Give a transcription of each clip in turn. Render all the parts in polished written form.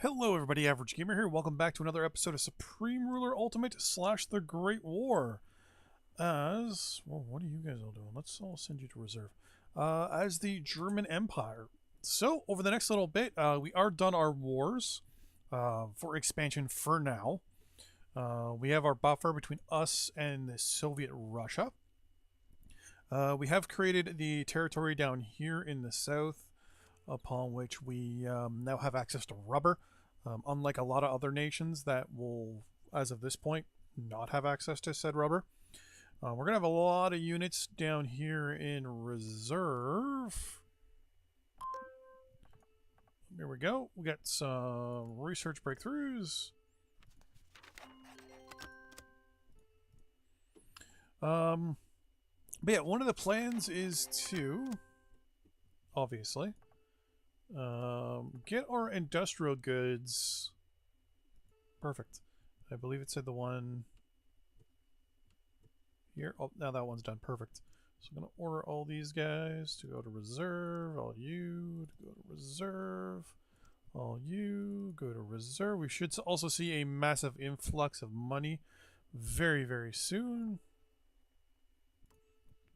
Hello everybody, Average Gamer here. Welcome back to another episode of Supreme Ruler Ultimate / The Great War. Well, what are you guys all doing? Let's all send you to reserve. As the German Empire. So, over the next little bit, we are done our wars for expansion for now. We have our buffer between us and the Soviet Russia. We have created the territory down here in the south, upon which we now have access to rubber. Unlike a lot of other nations that will, as of this point, not have access to said rubber. We're going to have a lot of units down here in reserve. Here we go. We got some research breakthroughs. But yeah, one of the plans is to, obviously, get our industrial goods. Perfect. I believe it said the one here. Oh, now that one's done. Perfect. So I'm going to order all these guys to go to reserve. All you to go to reserve. All you go to reserve. We should also see a massive influx of money very, very soon.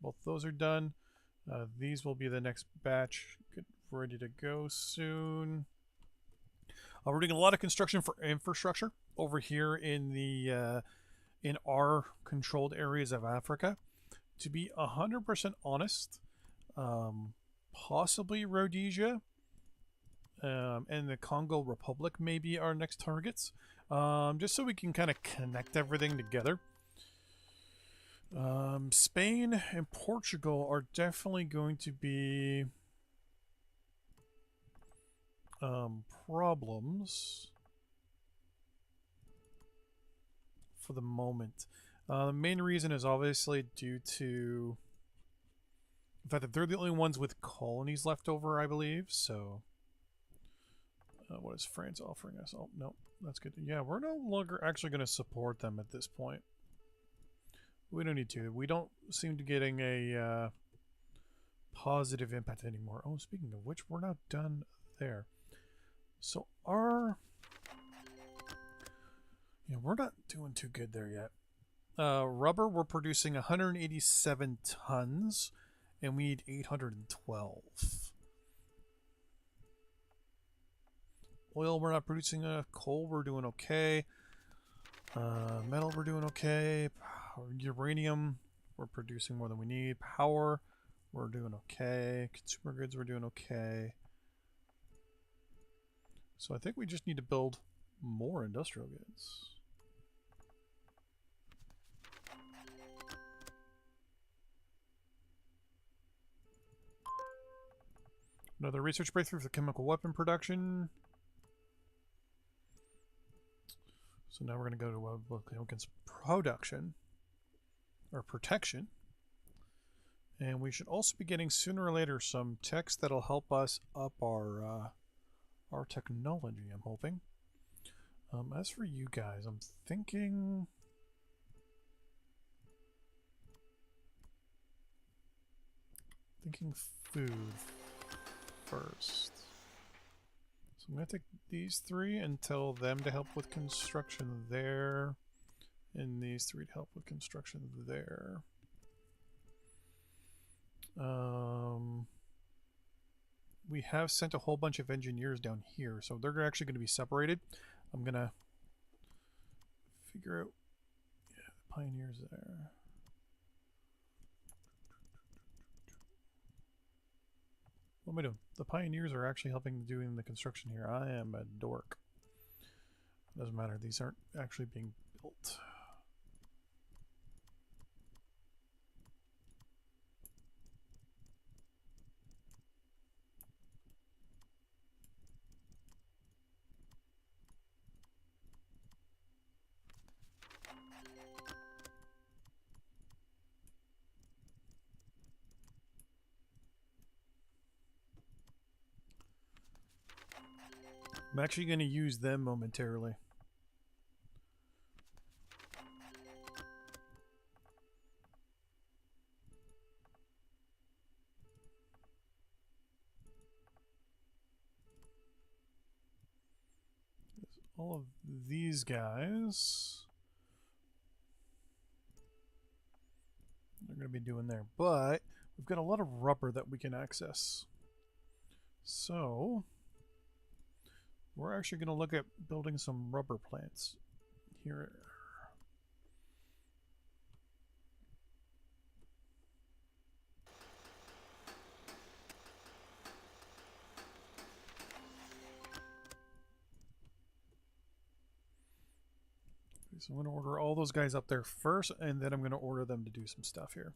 Both those are done. These will be the next batch. Get ready to go soon. We're doing a lot of construction for infrastructure over here in the in our controlled areas of Africa. To be 100% honest, possibly Rhodesia and the Congo Republic may be our next targets, just so we can kind of connect everything together. Spain and Portugal are definitely going to be problems for the moment. The main reason is obviously due to the fact that they're the only ones with colonies left over, I believe. So, what is France offering us? Oh, no, that's good. Yeah, we're no longer actually going to support them at this point. We don't need to. We don't seem to getting a positive impact anymore. Oh, speaking of which, we're not done there. So our... yeah, we're not doing too good there yet. Rubber, we're producing 187 tons, and we need 812. Oil, we're not producing enough. Coal, we're doing okay. Metal, we're doing okay. Uranium, we're producing more than we need. Power, we're doing okay. Consumer goods, we're doing okay. So I think we just need to build more industrial goods. Another research breakthrough for chemical weapon production. So now we're going to go to against production. Or protection. And we should also be getting sooner or later some text that'll help us up our technology, I'm hoping. As for you guys, I'm thinking food first. So I'm going to take these three and tell them to help with construction there. And these three to help with construction there. We have sent a whole bunch of engineers down here, so they're actually going to be separated. I'm going to figure out... yeah, the pioneers there. What am I doing? The pioneers are actually helping doing the construction here. I am a dork. Doesn't matter. These aren't actually being built. I'm actually going to use them momentarily. all of these guys they're going to be doing there, but we've got a lot of rubber that we can access. So we're actually going to look at building some rubber plants here. So I'm going to order all those guys up there first, and then I'm going to order them to do some stuff here.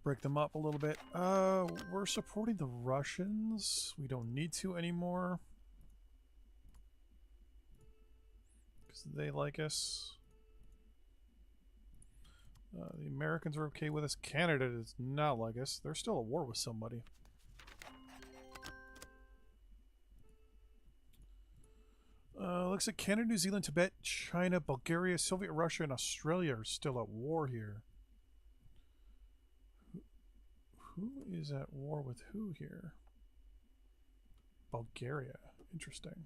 Break them up a little bit. We're supporting the Russians. We don't need to anymore. Because they like us. The Americans are okay with us. Canada does not like us. They're still at war with somebody. Looks like Canada, New Zealand, Tibet, China, Bulgaria, Soviet Russia, and Australia are still at war here. Who is at war with who here? Bulgaria. Interesting.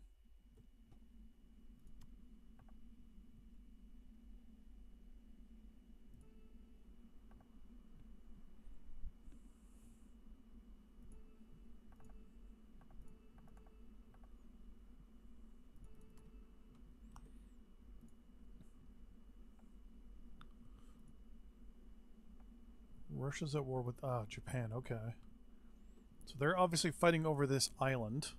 Russia's at war with Japan. Okay. So they're obviously fighting over this island.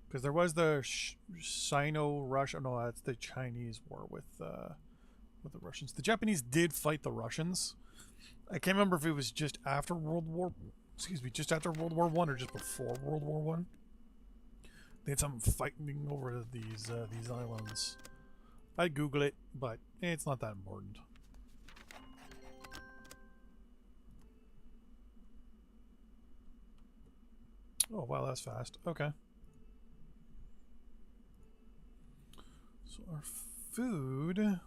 Because there was the Sino-Russia... No, that's the Chinese war with the Russians. The Japanese did fight the Russians. I can't remember if it was just after World War... Excuse me, just after World War I or just before World War I. They had some fighting over these islands. I'd Google it, but it's not that important. Oh, wow, that's fast. Okay. So our food... I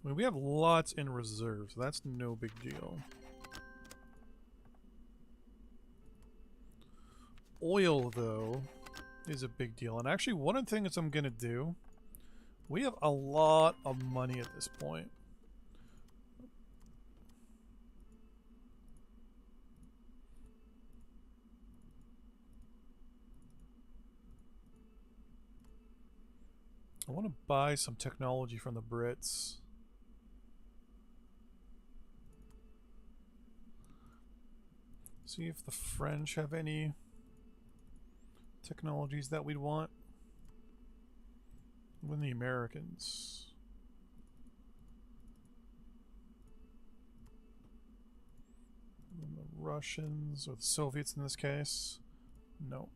mean, we have lots in reserve, so that's no big deal. Oil, though, is a big deal. And actually, one of the things I'm going to do... We have a lot of money at this point. I want to buy some technology from the Brits. See if the French have any technologies that we'd want. When the Americans. And the Russians, or the Soviets in this case. No.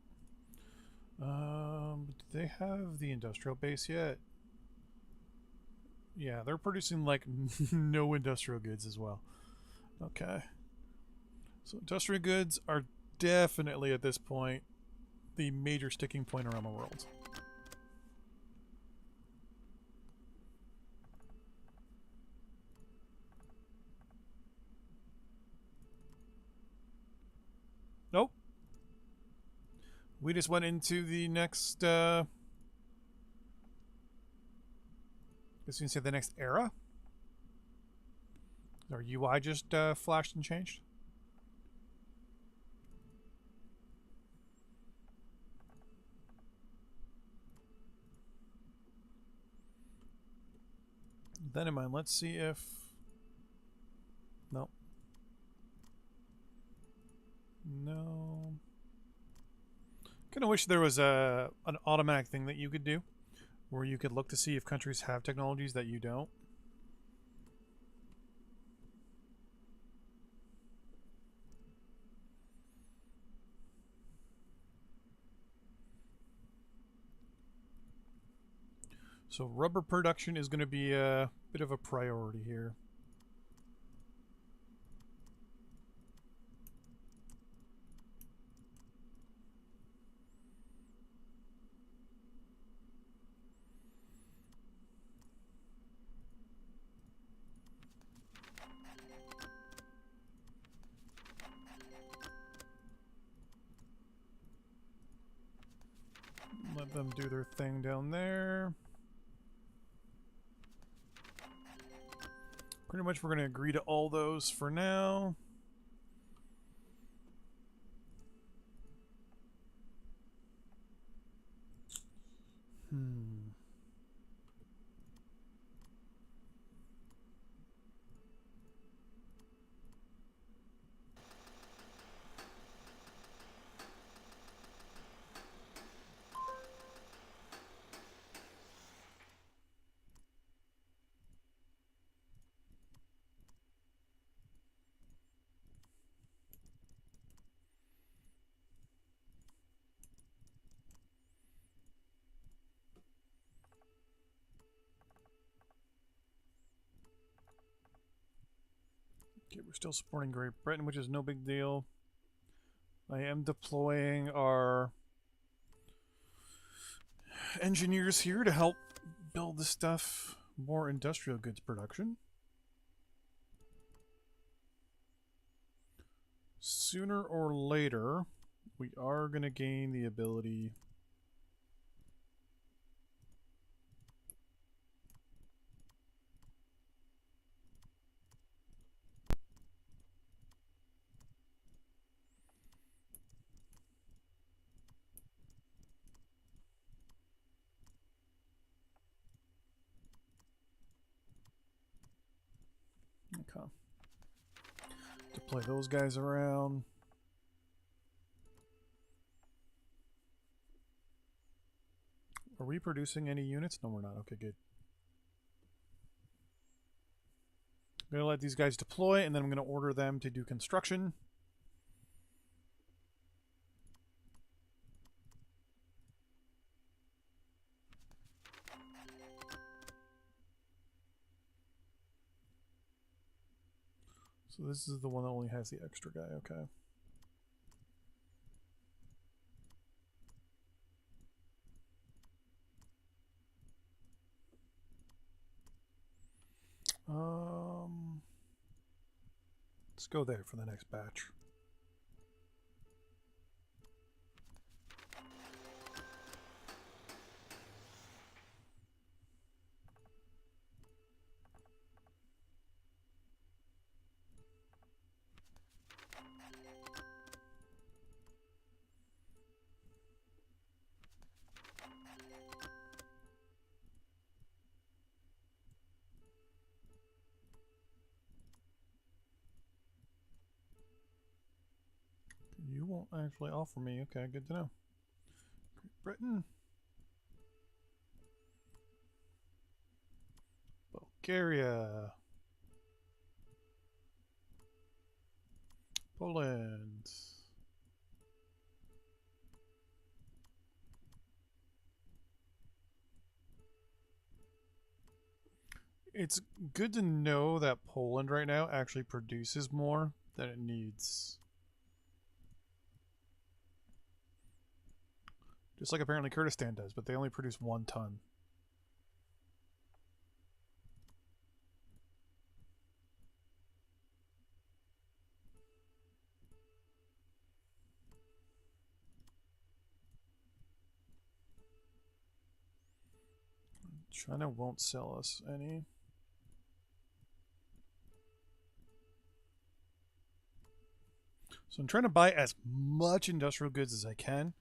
Do they have the industrial base yet? Yeah, they're producing like no industrial goods as well. Okay. So industrial goods are definitely at this point the major sticking point around the world. Nope. We just went into the next, I guess you can say the next era? Our UI just flashed and changed? Then in mind, let's see if... Nope. No. Kind of wish there was an automatic thing that you could do where you could look to see if countries have technologies that you don't. So rubber production is going to be a bit of a priority here. Let them do their thing down there. Pretty much we're going to agree to all those for now. Okay, we're still supporting Great Britain, which is no big deal. I am deploying our engineers here to help build the stuff, more industrial goods production. Sooner or later, we are going to gain the ability deploy those guys around. Are we producing any units? No, we're not. Okay, good. I'm going to let these guys deploy, and then I'm going to order them to do construction. So this is the one that only has the extra guy, okay. Let's go there for the next batch. You won't actually offer me. Okay, good to know. Great Britain. Bulgaria. Poland. It's good to know that Poland right now actually produces more than it needs. Just like apparently Kurdistan does, but they only produce 1 ton. China won't sell us any. So I'm trying to buy as much industrial goods as I can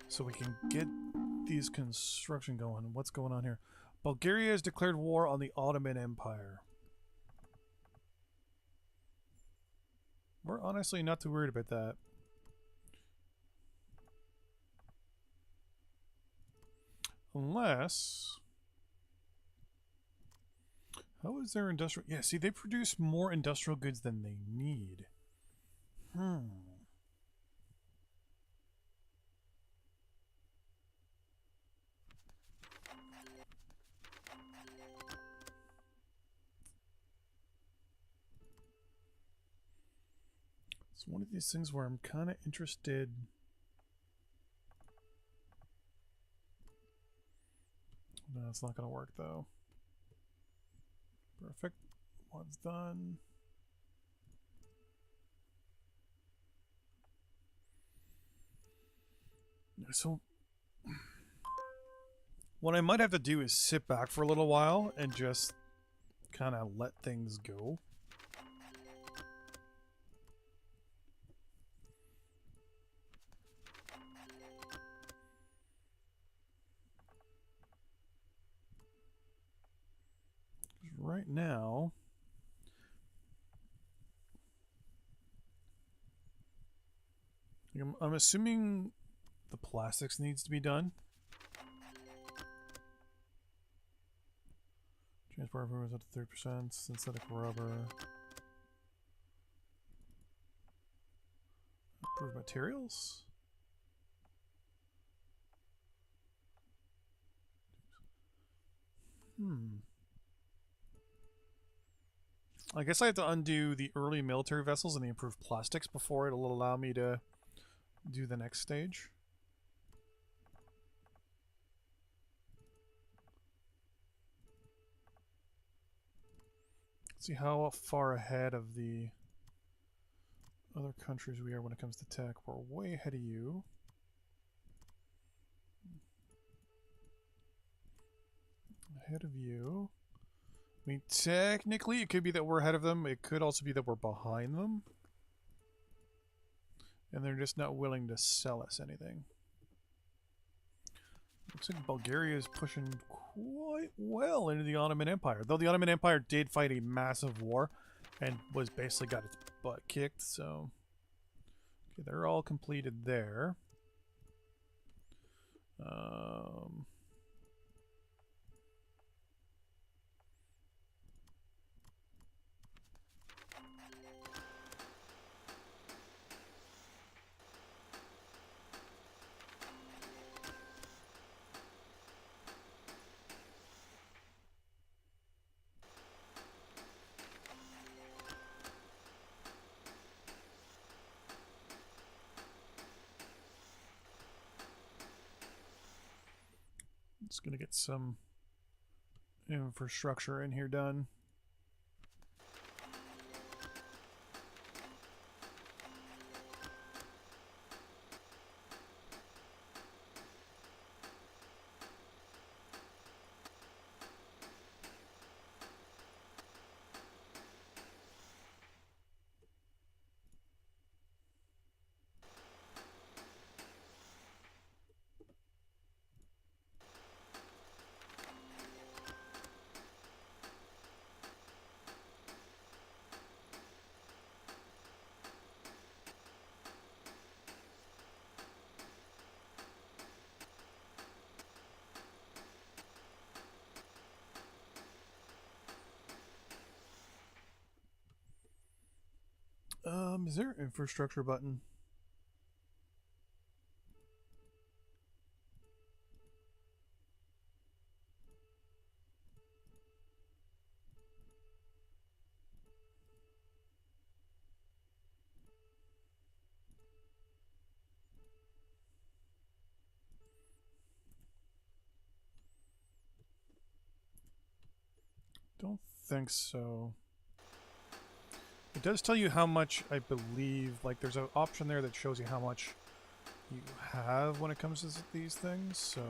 so we can get these construction going. What's going on here? Bulgaria has declared war on the Ottoman Empire. We're honestly not too worried about that. Unless... How is their industrial... Yeah, see, they produce more industrial goods than they need. It's one of these things where I'm kind of interested... No, it's not going to work, though. Perfect. One's done. So, What I might have to do is sit back for a little while and just kind of let things go. Right now, I'm assuming the plastics needs to be done. Transport improvements up to 30%, synthetic rubber. Improved materials? I guess I have to undo the early military vessels and the improved plastics before it'll allow me to do the next stage. Let's see how far ahead of the other countries we are when it comes to tech. We're way ahead of you. Ahead of you. I mean, technically, it could be that we're ahead of them. It could also be that we're behind them. And they're just not willing to sell us anything. Looks like Bulgaria is pushing quite well into the Ottoman Empire. Though the Ottoman Empire did fight a massive war and was basically got its butt kicked, so... Okay, they're all completed there. It's gonna get some infrastructure in here done. Is there an infrastructure button? Don't think so. It does tell you how much, I believe, like there's an option there that shows you how much you have when it comes to these things, so...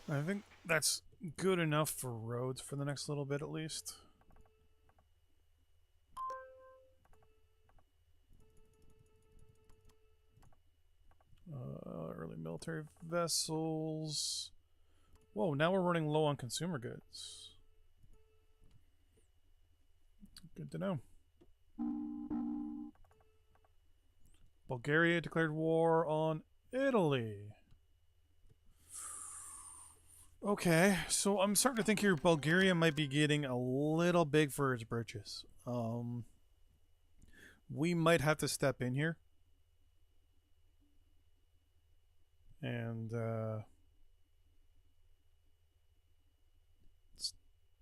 I think that's good enough for roads for the next little bit at least. Early military vessels. Whoa, now we're running low on consumer goods. Good to know. Bulgaria declared war on Italy. Okay, so I'm starting to think here Bulgaria might be getting a little big for its britches. We might have to step in here. And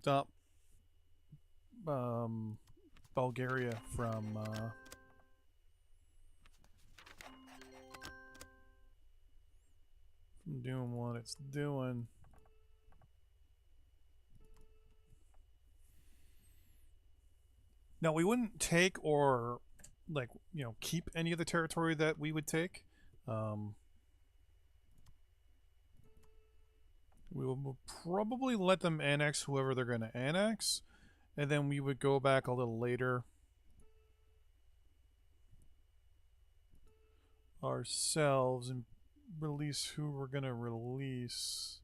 stop Bulgaria from doing what it's doing. Now, we wouldn't take or, like, you know, keep any of the territory that we would take. We will probably let them annex whoever they're going to annex, and then we would go back a little later ourselves and release who we're going to release.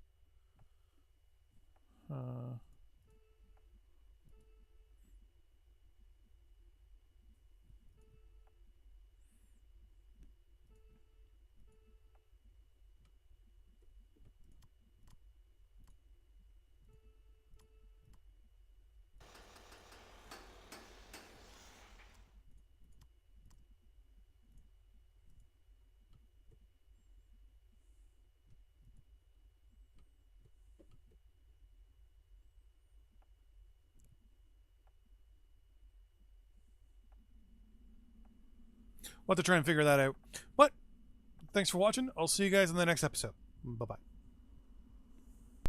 We'll have to try and figure that out. But thanks for watching. I'll see you guys in the next episode. Bye-bye.